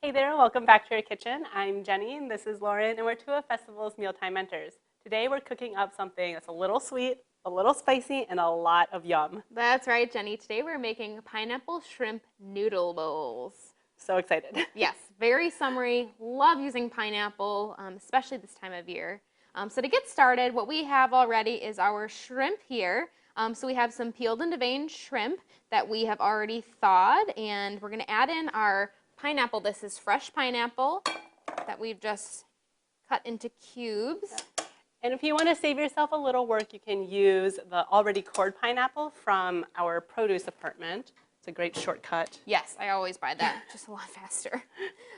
Hey there, welcome back to our kitchen. I'm Jenny and this is Lauren and we're two of Festival's Mealtime Mentors. Today we're cooking up something that's a little sweet, a little spicy, and a lot of yum. That's right, Jenny. Today we're making pineapple shrimp noodle bowls. So excited. Yes, very summery. Love using pineapple, especially this time of year. So to get started, what we have already is our shrimp here. So we have some peeled and deveined shrimp that we have already thawed, and we're going to add in our pineapple. This is fresh pineapple that we've just cut into cubes. And if you want to save yourself a little work, you can use the already cored pineapple from our produce department. It's a great shortcut. Yes, I always buy that, just a lot faster.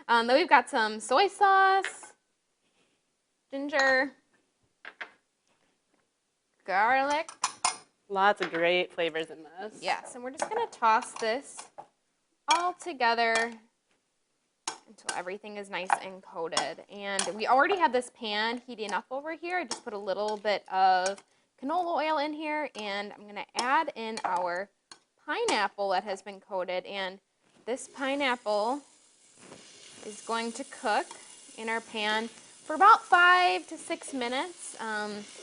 Then we've got some soy sauce, ginger, garlic. Lots of great flavors in this. Yes, and we're just going to toss this all together until everything is nice and coated. And we already have this pan heating up over here. I just put a little bit of canola oil in here, and I'm going to add in our pineapple that has been coated. And this pineapple is going to cook in our pan for about 5 to 6 minutes,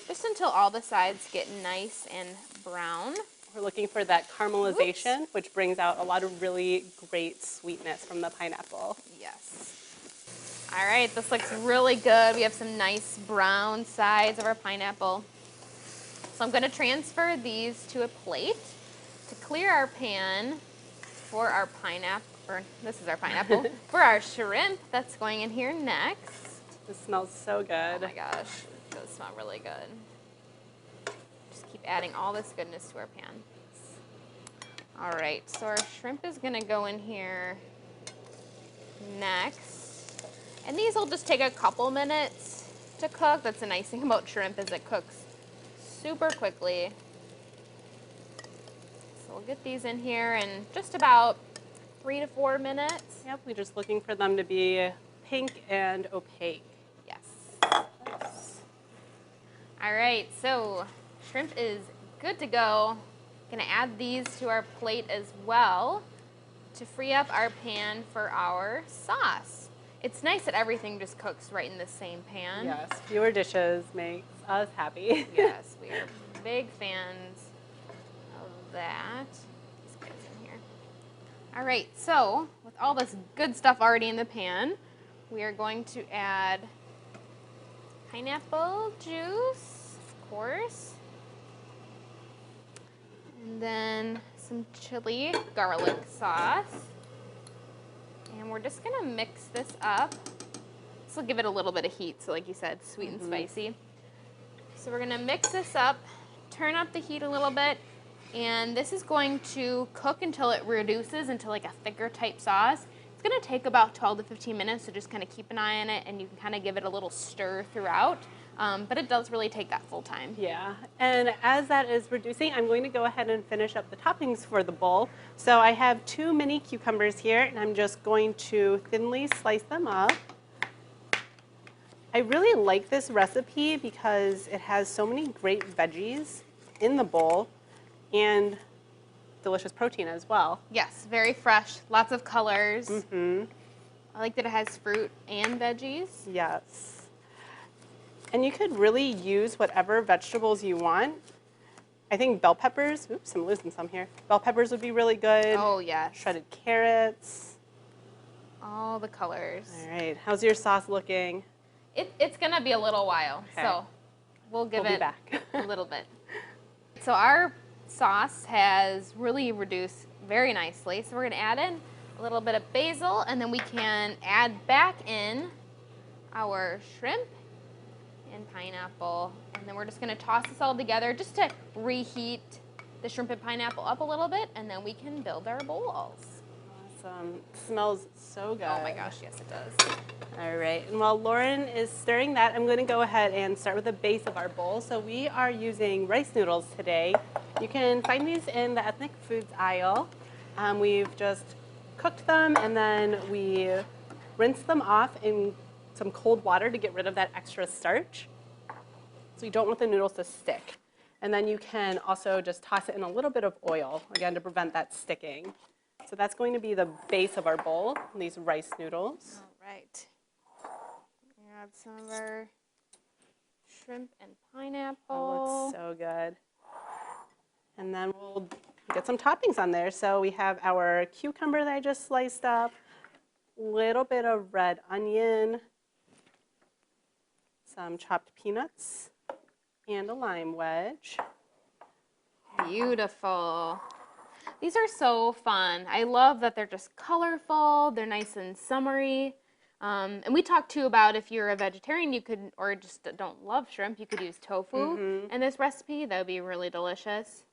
just until all the sides get nice and brown. We're looking for that caramelization, which brings out a lot of really great sweetness from the pineapple. Yes. All right, this looks really good. We have some nice brown sides of our pineapple. So I'm going to transfer these to a plate to clear our pan for our pineapple, or this is our pineapple, for our shrimp that's going in here next. This smells so good. Oh my gosh, it does smell really good. Just keep adding all this goodness to our pan. All right, so our shrimp is going to go in here next. And these will just take a couple minutes to cook. That's the nice thing about shrimp, is it cooks super quickly. So we'll get these in here in just about 3 to 4 minutes. Yep, we're just looking for them to be pink and opaque. Yes. All right, so shrimp is good to go. Gonna add these to our plate as well to free up our pan for our sauce. It's nice that everything just cooks right in the same pan. Yes, fewer dishes makes us happy. Yes, we are big fans of that. These guys in here. All right, so with all this good stuff already in the pan, we are going to add pineapple juice, of course. And then some chili garlic sauce. And we're just going to mix this up. This will give it a little bit of heat, so like you said, sweet and spicy. So we're going to mix this up, turn up the heat a little bit, and this is going to cook until it reduces into like a thicker type sauce. It's going to take about 12 to 15 minutes, so just kind of keep an eye on it, and you can kind of give it a little stir throughout. But it does really take that full time. Yeah, and as that is reducing, I'm going to go ahead and finish up the toppings for the bowl. So I have 2 mini cucumbers here, and I'm just going to thinly slice them up. I really like this recipe because it has so many great veggies in the bowl and delicious protein as well. Yes, very fresh, lots of colors. I like that it has fruit and veggies. Yes. And you could really use whatever vegetables you want. I think bell peppers, oops, I'm losing some here. Bell peppers would be really good. Oh, yes. Shredded carrots. All the colors. All right, how's your sauce looking? It's going to be a little while, Okay. so we'll give We'll be it back. a little bit. So our sauce has really reduced very nicely. So we're going to add in a little bit of basil, and then we can add back in our shrimp and pineapple, and then we're just going to toss this all together just to reheat the shrimp and pineapple up a little bit, and then we can build our bowls. Awesome. Smells so good. Oh my gosh, yes it does. All right, and while Lauren is stirring that, I'm going to go ahead and start with the base of our bowl. So we are using rice noodles today. You can find these in the ethnic foods aisle. We've just cooked them, and then we rinsed them off in some cold water to get rid of that extra starch. So you don't want the noodles to stick. And then you can also just toss it in a little bit of oil, again, to prevent that sticking. So that's going to be the base of our bowl, these rice noodles. All right. Add some of our shrimp and pineapple. Oh, looks so good. And then we'll get some toppings on there. So we have our cucumber that I just sliced up, a little bit of red onion, some chopped peanuts, and a lime wedge. Beautiful. These are so fun. I love that they're just colorful. They're nice and summery. And we talked too about if you're a vegetarian, you could, or just don't love shrimp, you could use tofu in this recipe. That would be really delicious.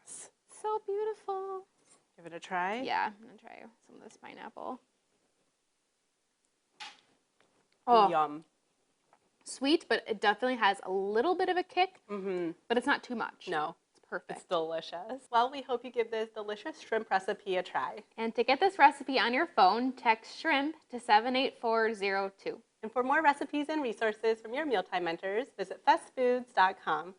So beautiful. Give it a try. Yeah, I'm gonna try some of this pineapple. Oh, Yum. sweet, but it definitely has a little bit of a kick, but it's not too much. No. It's perfect. It's delicious. Well, we hope you give this delicious shrimp recipe a try. And to get this recipe on your phone, text shrimp to 78402. And for more recipes and resources from your mealtime mentors, visit festfoods.com.